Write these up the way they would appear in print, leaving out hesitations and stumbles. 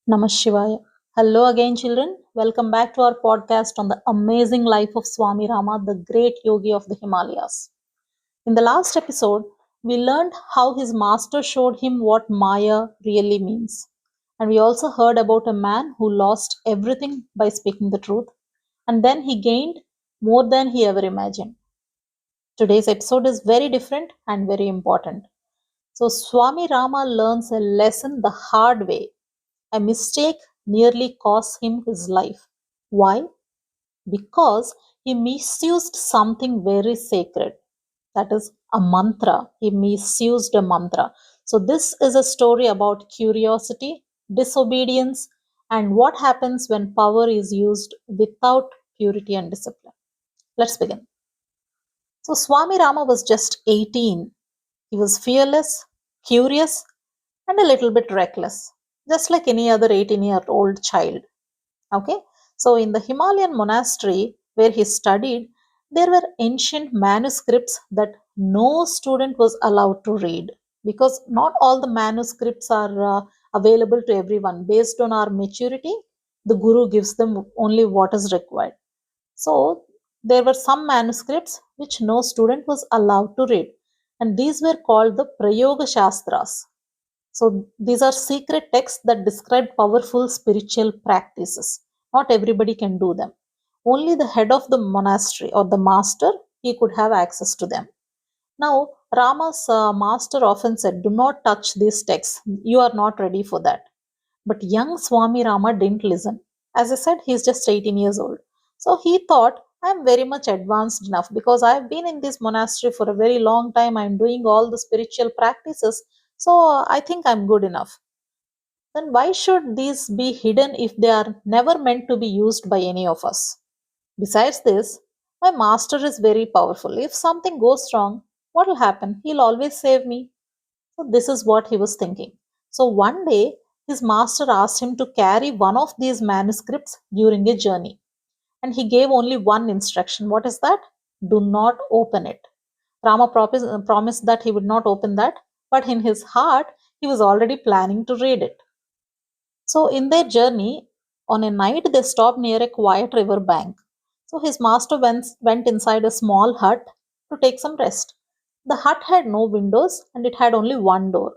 Namah Shivaya. Hello again, children. Welcome back to our podcast on the amazing life of Swami Rama, the great yogi of the Himalayas. In the last episode, we learned how his master showed him what Maya really means. And we also heard about a man who lost everything by speaking the truth, and then he gained more than he ever imagined. Today's episode is very different and very important. So, Swami Rama learns a lesson the hard way. A mistake nearly cost him his life. Why? Because he misused something very sacred. That is a mantra. He misused a mantra. So, this is a story about curiosity, disobedience, and what happens when power is used without purity and discipline. Let's begin. So, Swami Rama was just 18. He was fearless, curious, and a little bit reckless, just like any other 18-year-old child. Okay, so in the Himalayan monastery where he studied, there were ancient manuscripts that no student was allowed to read because not all the manuscripts are available to everyone. Based on our maturity, the Guru gives them only what is required. So there were some manuscripts which no student was allowed to read, and these were called the Prayoga Shastras. So these are secret texts that describe powerful spiritual practices. Not everybody can do them. Only the head of the monastery or the master, he could have access to them. Now, Rama's master often said, "Do not touch these texts. You are not ready for that." But young Swami Rama didn't listen. As I said, he's just 18 years old. So he thought, I'm very much advanced enough because I've been in this monastery for a very long time. I'm doing all the spiritual practices. So I think I'm good enough. Then why should these be hidden if they are never meant to be used by any of us? Besides this, my master is very powerful. If something goes wrong, what will happen? He'll always save me. So this is what he was thinking. So one day, his master asked him to carry one of these manuscripts during a journey. And he gave only one instruction. What is that? Do not open it. Rama promised that he would not open that, but in his heart, he was already planning to read it. So in their journey, on a night, they stopped near a quiet river bank. So his master went inside a small hut to take some rest. The hut had no windows and it had only one door.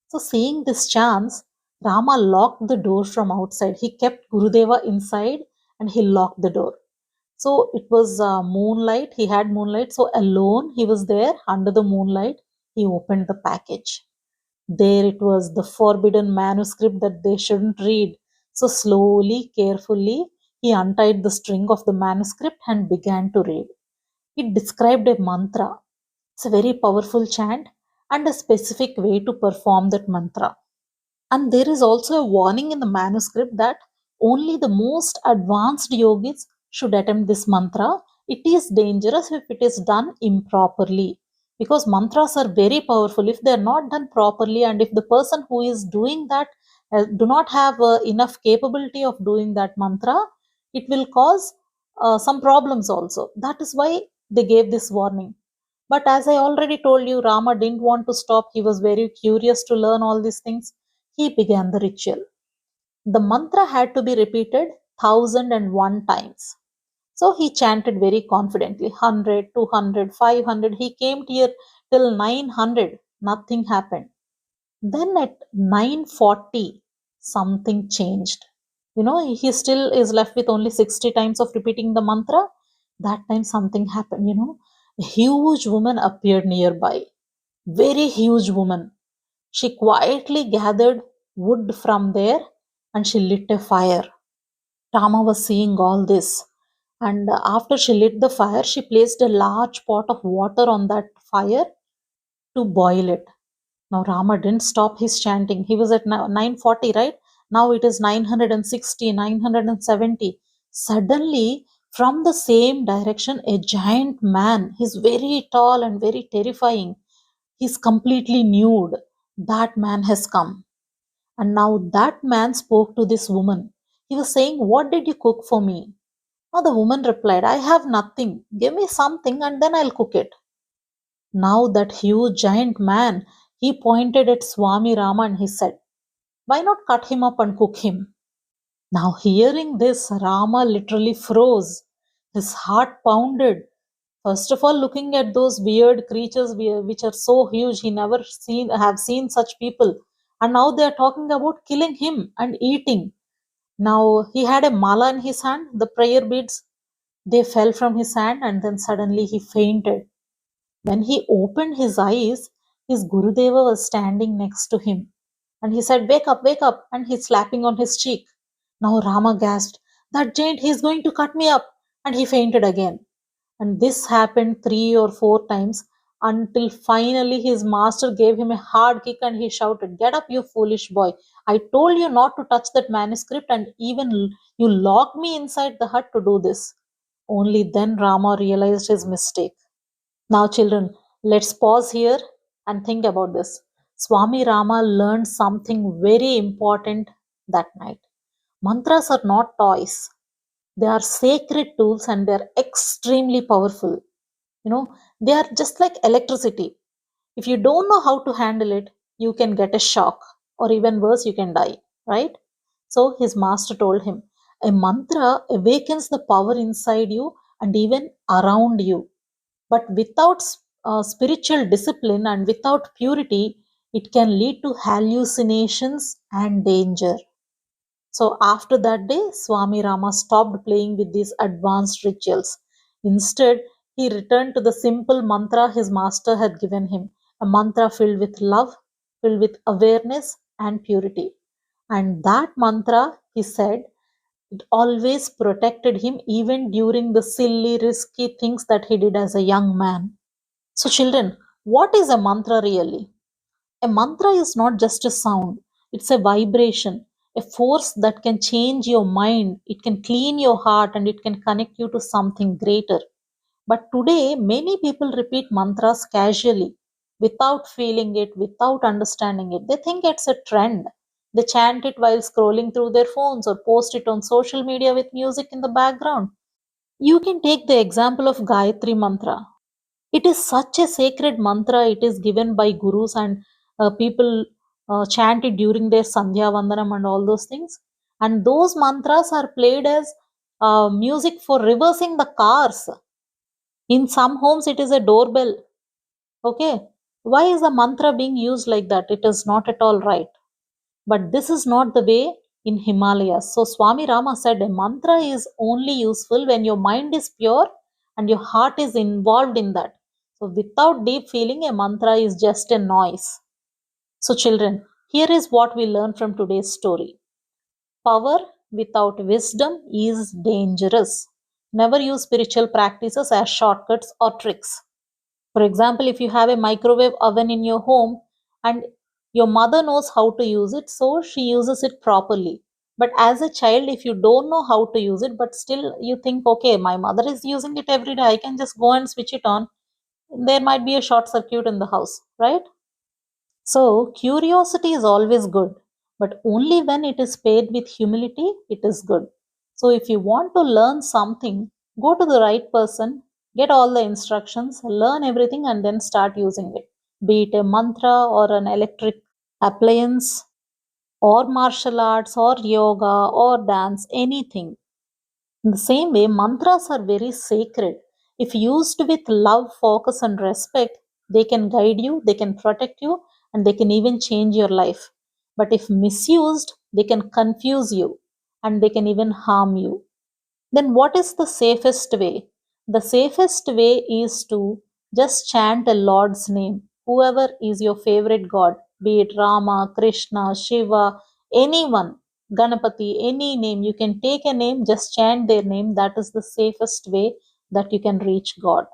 So seeing this chance, Rama locked the door from outside. He kept Gurudeva inside and he locked the door. So it was moonlight. He had moonlight. So alone, he was there under the moonlight. He opened the package. There it was, the forbidden manuscript that they shouldn't read. So slowly, carefully, he untied the string of the manuscript and began to read. It described a mantra. It's a very powerful chant and a specific way to perform that mantra. And there is also a warning in the manuscript that only the most advanced yogis should attempt this mantra. It is dangerous if it is done improperly because mantras are very powerful. If they are not done properly, and if the person who is doing that do not have enough capability of doing that mantra, it will cause some problems also. That is why they gave this warning. But as I already told you, Rama didn't want to stop. He was very curious to learn all these things. He began the ritual. The mantra had to be repeated 1001 times. So he chanted very confidently 100, 200, 500. He came till 900. Nothing happened. Then at 940, something changed. He still is left with only 60 times of repeating the mantra. That time something happened. A huge woman appeared nearby. Very huge woman. She quietly gathered wood from there and she lit a fire. Rama was seeing all this. And after she lit the fire, she placed a large pot of water on that fire to boil it. Now Rama didn't stop his chanting. He was at 940, right? Now it is 960, 970. Suddenly, from the same direction, a giant man, he's very tall and very terrifying. He's completely nude. That man has come. And now that man spoke to this woman. He was saying, "What did you cook for me?" Now the woman replied, "I have nothing. Give me something and then I'll cook it." Now that huge giant man, he pointed at Swami Rama and he said, "Why not cut him up and cook him?" Now, hearing this, Rama literally froze. His heart pounded. First of all, looking at those weird creatures which are so huge, he never have seen such people, and now they are talking about killing him and eating. Now he had a mala in his hand, the prayer beads. They fell from his hand, and then suddenly he fainted. When he opened his eyes, his Gurudeva was standing next to him. And he said, wake up, and he's slapping on his cheek. Now Rama gasped, that giant, he's going to cut me up. And he fainted again. And this happened 3 or 4 times until finally his master gave him a hard kick and he shouted, get up, you foolish boy. I told you not to touch that manuscript, and even you locked me inside the hut to do this. Only then Rama realized his mistake. Now, children, let's pause here and think about this. Swami Rama learned something very important that night. Mantras are not toys, they are sacred tools and they are extremely powerful. They are just like electricity. If you don't know how to handle it, you can get a shock, or even worse, you can die, right? So, his master told him, a mantra awakens the power inside you and even around you. But without spiritual discipline and without purity, it can lead to hallucinations and danger. So after that day, Swami Rama stopped playing with these advanced rituals. Instead, he returned to the simple mantra his master had given him, a mantra filled with love, filled with awareness and purity. And that mantra, he said, it always protected him even during the silly, risky things that he did as a young man. So, children, what is a mantra really? A mantra is not just a sound, it's a vibration, a force that can change your mind, it can clean your heart, and it can connect you to something greater. But today, many people repeat mantras casually, without feeling it, without understanding it. They think it's a trend. They chant it while scrolling through their phones or post it on social media with music in the background. You can take the example of Gayatri Mantra. It is such a sacred mantra. It is given by gurus, and people chant it during their Sandhya Vandanam and all those things. And those mantras are played as music for reversing the cars. In some homes, it is a doorbell. Okay. Why is the mantra being used like that? It is not at all right. But this is not the way in Himalayas. So Swami Rama said a mantra is only useful when your mind is pure and your heart is involved in that. So without deep feeling, a mantra is just a noise. So children, here is what we learn from today's story. Power without wisdom is dangerous. Never use spiritual practices as shortcuts or tricks. For example, if you have a microwave oven in your home and your mother knows how to use it, so she uses it properly. But as a child, if you don't know how to use it, but still you think, okay, my mother is using it every day, I can just go and switch it on, there might be a short circuit in the house, right? So, curiosity is always good, but only when it is paired with humility, it is good. So, if you want to learn something, go to the right person, get all the instructions, learn everything, and then start using it. Be it a mantra or an electric appliance, or martial arts, or yoga, or dance, anything. In the same way, mantras are very sacred. If used with love, focus, and respect, they can guide you, they can protect you, and they can even change your life. But if misused, they can confuse you and they can even harm you. Then, what is the safest way? The safest way is to just chant a Lord's name, whoever is your favorite God, be it Rama, Krishna, Shiva, anyone, Ganapati, any name. You can take a name, just chant their name. That is the safest way that you can reach God.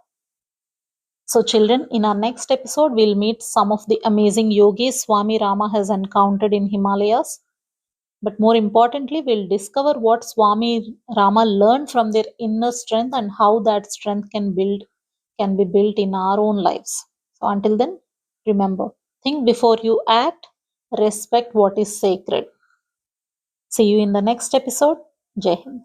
So, children, in our next episode, we'll meet some of the amazing yogis Swami Rama has encountered in Himalayas. But more importantly, we'll discover what Swami Rama learned from their inner strength and how that strength can be built in our own lives. So until then, remember, think before you act, respect what is sacred. See you in the next episode. Jai Hind.